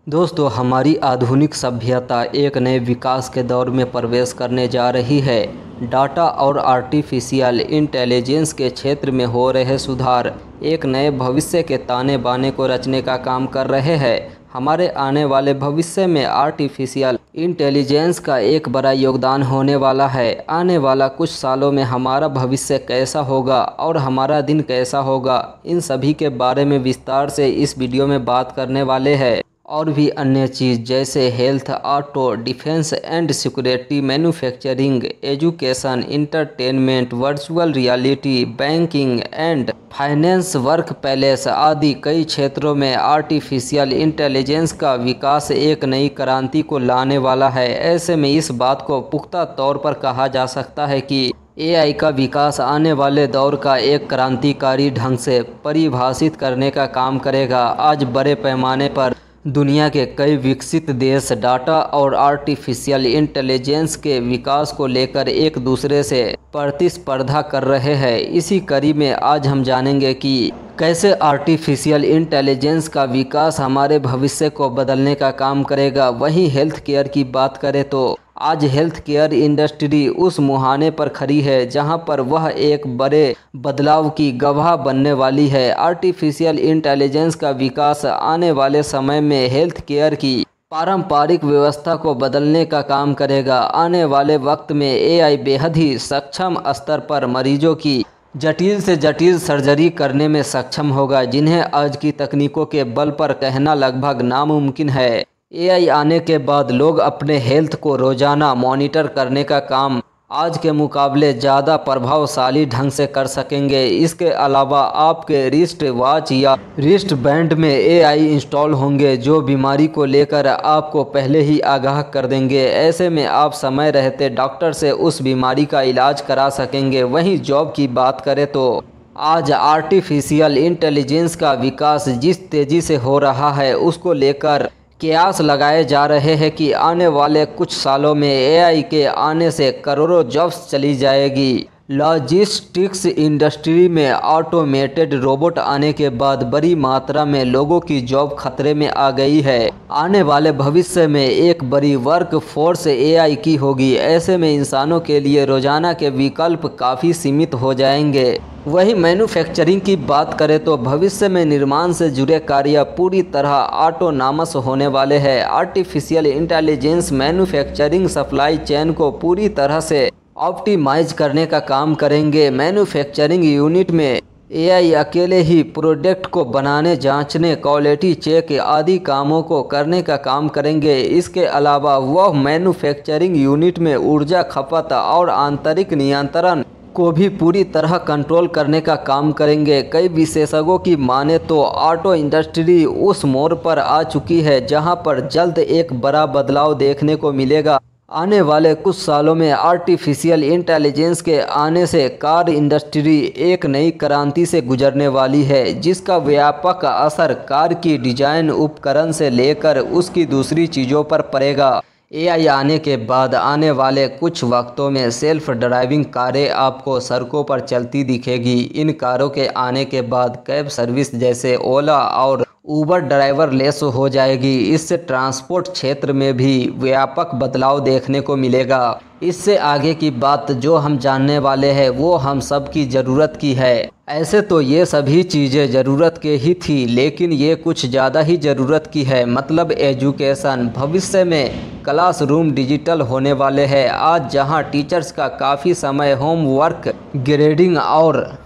दोस्तों, हमारी आधुनिक सभ्यता एक नए विकास के दौर में प्रवेश करने जा रही है। डाटा और आर्टिफिशियल इंटेलिजेंस के क्षेत्र में हो रहे सुधार एक नए भविष्य के ताने बाने को रचने का काम कर रहे हैं। हमारे आने वाले भविष्य में आर्टिफिशियल इंटेलिजेंस का एक बड़ा योगदान होने वाला है। आने वाला कुछ सालों में हमारा भविष्य कैसा होगा और हमारा दिन कैसा होगा, इन सभी के बारे में विस्तार से इस वीडियो में बात करने वाले हैं। और भी अन्य चीज़ जैसे health, auto, defence and security, manufacturing, education, entertainment, virtual reality, banking and finance, work place आदि कई क्षेत्रों में आर्टिफिशियल इंटेलिजेंस का विकास एक नई क्रांति को लाने वाला है। ऐसे में इस बात को पुख्ता तौर पर कहा जा सकता है कि एआई का विकास आने वाले दौर का एक क्रांतिकारी ढंग से परिभाषित करने का काम करेगा। आज बड़े पैमाने पर दुनिया के कई विकसित देश डाटा और आर्टिफिशियल इंटेलिजेंस के विकास को लेकर एक दूसरे से प्रतिस्पर्धा कर रहे हैं। इसी कड़ी में आज हम जानेंगे कि कैसे आर्टिफिशियल इंटेलिजेंस का विकास हमारे भविष्य को बदलने का काम करेगा। वहीं हेल्थ केयर की बात करें तो आज हेल्थ केयर इंडस्ट्री उस मुहाने पर खड़ी है जहां पर वह एक बड़े बदलाव की गवाह बनने वाली है। आर्टिफिशियल इंटेलिजेंस का विकास आने वाले समय में हेल्थ केयर की पारंपरिक व्यवस्था को बदलने का काम करेगा। आने वाले वक्त में एआई बेहद ही सक्षम स्तर पर मरीजों की जटिल से जटिल सर्जरी करने में सक्षम होगा, जिन्हें आज की तकनीकों के बल पर कहना लगभग नामुमकिन है। एआई आने के बाद लोग अपने हेल्थ को रोजाना मॉनिटर करने का काम आज के मुकाबले ज़्यादा प्रभावशाली ढंग से कर सकेंगे। इसके अलावा आपके रिस्ट वॉच या रिस्ट बैंड में एआई इंस्टॉल होंगे जो बीमारी को लेकर आपको पहले ही आगाह कर देंगे। ऐसे में आप समय रहते डॉक्टर से उस बीमारी का इलाज करा सकेंगे। वहीं जॉब की बात करें तो आज आर्टिफिशियल इंटेलिजेंस का विकास जिस तेज़ी से हो रहा है उसको लेकर कयास लगाए जा रहे हैं कि आने वाले कुछ सालों में एआई के आने से करोड़ों जॉब्स चली जाएगी। लॉजिस्टिक्स इंडस्ट्री में ऑटोमेटेड रोबोट आने के बाद बड़ी मात्रा में लोगों की जॉब खतरे में आ गई है। आने वाले भविष्य में एक बड़ी वर्क फोर्स एआई की होगी। ऐसे में इंसानों के लिए रोजाना के विकल्प काफ़ी सीमित हो जाएंगे। वही मैन्युफैक्चरिंग की बात करें तो भविष्य में निर्माण से जुड़े कार्य पूरी तरह ऑटोनॉमस होने वाले हैं। Artificial intelligence manufacturing supply chain को पूरी तरह से ऑप्टिमाइज करने का काम करेंगे। मैन्युफैक्चरिंग यूनिट में एआई अकेले ही प्रोडक्ट को बनाने, जांचने, क्वालिटी चेक आदि कामों को करने का काम करेंगे। इसके अलावा वह मैन्युफैक्चरिंग यूनिट में ऊर्जा खपत और आंतरिक नियंत्रण को भी पूरी तरह कंट्रोल करने का काम करेंगे। कई विशेषज्ञों की माने तो ऑटो इंडस्ट्री उस मोड़ पर आ चुकी है जहां पर जल्द एक बड़ा बदलाव देखने को मिलेगा। आने वाले कुछ सालों में आर्टिफिशियल इंटेलिजेंस के आने से कार इंडस्ट्री एक नई क्रांति से गुजरने वाली है, जिसका व्यापक असर कार की डिजाइन, उपकरण से लेकर उसकी दूसरी चीज़ों पर पड़ेगा। एआई आने के बाद आने वाले कुछ वक्तों में सेल्फ ड्राइविंग कारें आपको सड़कों पर चलती दिखेगी। इन कारों के आने के बाद कैब सर्विस जैसे ओला और ऊबर ड्राइवरलेस हो जाएगी। इससे ट्रांसपोर्ट क्षेत्र में भी व्यापक बदलाव देखने को मिलेगा। इससे आगे की बात जो हम जानने वाले हैं वो हम सब की ज़रूरत की है। ऐसे तो ये सभी चीज़ें ज़रूरत के ही थी, लेकिन ये कुछ ज़्यादा ही ज़रूरत की है। मतलब एजुकेशन। भविष्य में क्लासरूम डिजिटल होने वाले हैं। आज जहां टीचर्स का काफ़ी समय होमवर्क, ग्रेडिंग और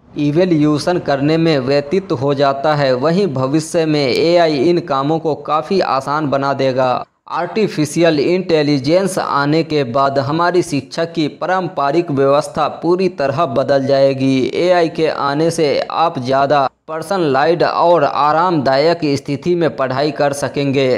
इवैल्यूएशन करने में व्यतीत हो जाता है, वहीं भविष्य में एआई इन कामों को काफ़ी आसान बना देगा। आर्टिफिशियल इंटेलिजेंस आने के बाद हमारी शिक्षा की पारंपरिक व्यवस्था पूरी तरह बदल जाएगी। एआई के आने से आप ज़्यादा पर्सनलाइज्ड और आरामदायक स्थिति में पढ़ाई कर सकेंगे।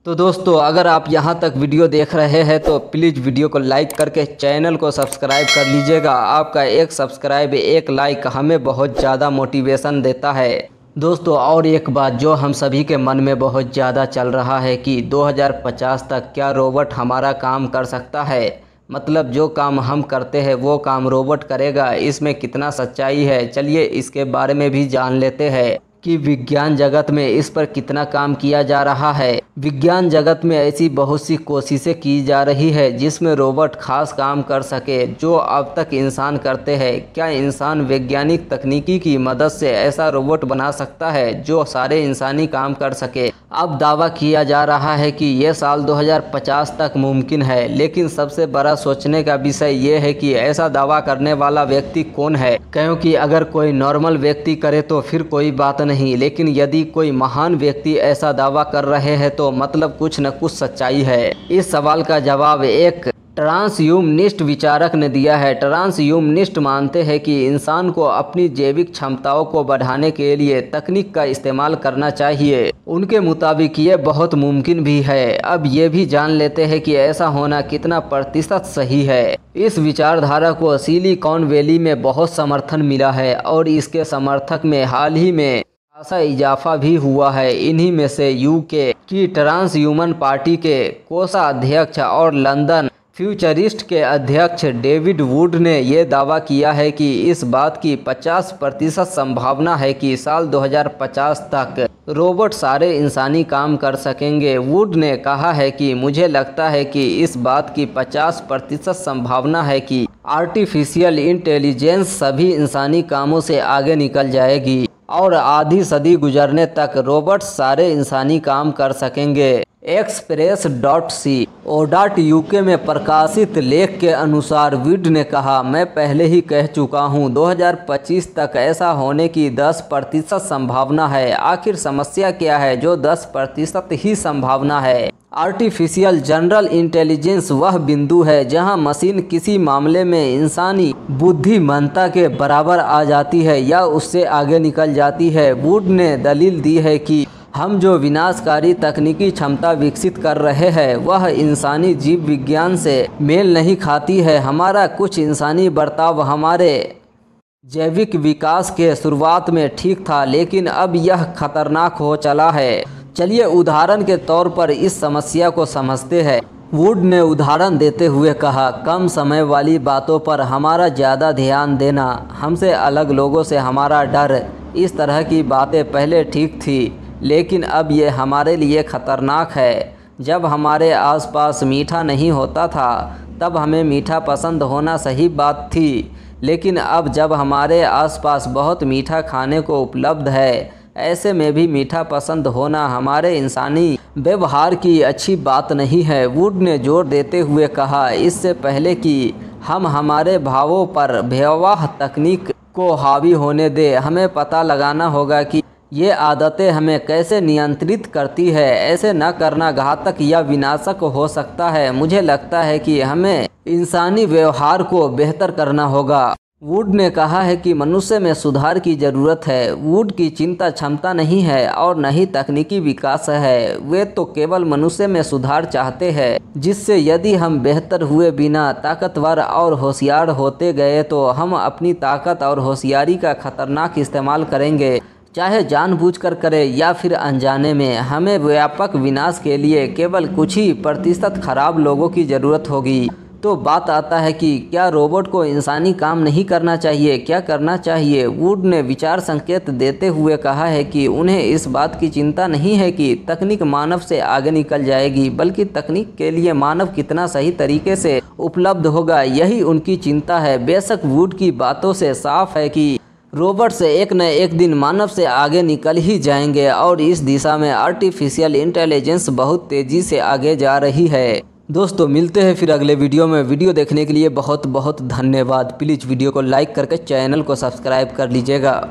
तो दोस्तों, अगर आप यहां तक वीडियो देख रहे हैं तो प्लीज़ वीडियो को लाइक करके चैनल को सब्सक्राइब कर लीजिएगा। आपका एक सब्सक्राइब, एक लाइक हमें बहुत ज़्यादा मोटिवेशन देता है। दोस्तों, और एक बात जो हम सभी के मन में बहुत ज़्यादा चल रहा है कि 2050 तक क्या रोबोट हमारा काम कर सकता है। मतलब जो काम हम करते हैं वो काम रोबोट करेगा। इसमें कितना सच्चाई है, चलिए इसके बारे में भी जान लेते हैं। कि विज्ञान जगत में इस पर कितना काम किया जा रहा है। विज्ञान जगत में ऐसी बहुत सी कोशिशें की जा रही है जिसमें रोबोट खास काम कर सके जो अब तक इंसान करते हैं। क्या इंसान वैज्ञानिक तकनीकी की मदद से ऐसा रोबोट बना सकता है जो सारे इंसानी काम कर सके? अब दावा किया जा रहा है कि यह साल 2050 तक मुमकिन है, लेकिन सबसे बड़ा सोचने का विषय यह है कि ऐसा दावा करने वाला व्यक्ति कौन है। क्योंकि अगर कोई नॉर्मल व्यक्ति करे तो फिर कोई बात नहीं, लेकिन यदि कोई महान व्यक्ति ऐसा दावा कर रहे हैं तो मतलब कुछ न कुछ सच्चाई है। इस सवाल का जवाब एक ट्रांसह्यूमनिस्ट विचारक ने दिया है। ट्रांसह्यूमनिस्ट मानते हैं कि इंसान को अपनी जैविक क्षमताओं को बढ़ाने के लिए तकनीक का इस्तेमाल करना चाहिए। उनके मुताबिक ये बहुत मुमकिन भी है। अब ये भी जान लेते हैं कि ऐसा होना कितना प्रतिशत सही है। इस विचारधारा को सिलिकॉन वैली में बहुत समर्थन मिला है और इसके समर्थक में हाल ही में खासा इजाफा भी हुआ है। इन्हीं में से यूके की ट्रांसह्यूमन पार्टी के कोषाध्यक्ष और लंदन फ्यूचरिस्ट के अध्यक्ष डेविड वुड ने यह दावा किया है कि इस बात की 50% संभावना है कि साल 2050 तक रोबोट सारे इंसानी काम कर सकेंगे। वुड ने कहा है कि मुझे लगता है कि इस बात की 50% संभावना है कि आर्टिफिशियल इंटेलिजेंस सभी इंसानी कामों से आगे निकल जाएगी और आधी सदी गुजरने तक रोबोट सारे इंसानी काम कर सकेंगे। Express.co.uk में प्रकाशित लेख के अनुसार वुड ने कहा, मैं पहले ही कह चुका हूं, 2025 तक ऐसा होने की 10% संभावना है। आखिर समस्या क्या है जो 10% ही संभावना है? आर्टिफिशियल जनरल इंटेलिजेंस वह बिंदु है जहां मशीन किसी मामले में इंसानी बुद्धिमत्ता के बराबर आ जाती है या उससे आगे निकल जाती है। वुड ने दलील दी है कि हम जो विनाशकारी तकनीकी क्षमता विकसित कर रहे हैं वह इंसानी जीव विज्ञान से मेल नहीं खाती है। हमारा कुछ इंसानी बर्ताव हमारे जैविक विकास के शुरुआत में ठीक था, लेकिन अब यह खतरनाक हो चला है। चलिए उदाहरण के तौर पर इस समस्या को समझते हैं। वुड ने उदाहरण देते हुए कहा, कम समय वाली बातों पर हमारा ज़्यादा ध्यान देना, हमसे अलग लोगों से हमारा डर, इस तरह की बातें पहले ठीक थी, लेकिन अब ये हमारे लिए ख़तरनाक है। जब हमारे आसपास मीठा नहीं होता था तब हमें मीठा पसंद होना सही बात थी, लेकिन अब जब हमारे आसपास बहुत मीठा खाने को उपलब्ध है, ऐसे में भी मीठा पसंद होना हमारे इंसानी व्यवहार की अच्छी बात नहीं है। वुड ने जोर देते हुए कहा, इससे पहले कि हम हमारे भावों पर भयावह तकनीक को हावी होने दें, हमें पता लगाना होगा कि ये आदतें हमें कैसे नियंत्रित करती है। ऐसे न करना घातक या विनाशक हो सकता है। मुझे लगता है कि हमें इंसानी व्यवहार को बेहतर करना होगा। वुड ने कहा है कि मनुष्य में सुधार की ज़रूरत है। वुड की चिंता क्षमता नहीं है और न ही तकनीकी विकास है। वे तो केवल मनुष्य में सुधार चाहते हैं, जिससे यदि हम बेहतर हुए बिना ताकतवर और होशियार होते गए तो हम अपनी ताकत और होशियारी का खतरनाक इस्तेमाल करेंगे, चाहे जानबूझकर करें या फिर अनजाने में। हमें व्यापक विनाश के लिए केवल कुछ ही प्रतिशत खराब लोगों की ज़रूरत होगी। तो बात आता है कि क्या रोबोट को इंसानी काम नहीं करना चाहिए? क्या करना चाहिए? वुड ने विचार संकेत देते हुए कहा है कि उन्हें इस बात की चिंता नहीं है कि तकनीक मानव से आगे निकल जाएगी, बल्कि तकनीक के लिए मानव कितना सही तरीके से उपलब्ध होगा, यही उनकी चिंता है। बेशक वुड की बातों से साफ है कि रोबोट से एक न एक दिन मानव से आगे निकल ही जाएंगे और इस दिशा में आर्टिफिशियल इंटेलिजेंस बहुत तेज़ी से आगे जा रही है। दोस्तों मिलते हैं फिर अगले वीडियो में। वीडियो देखने के लिए बहुत बहुत धन्यवाद। प्लीज़ वीडियो को लाइक करके चैनल को सब्सक्राइब कर लीजिएगा।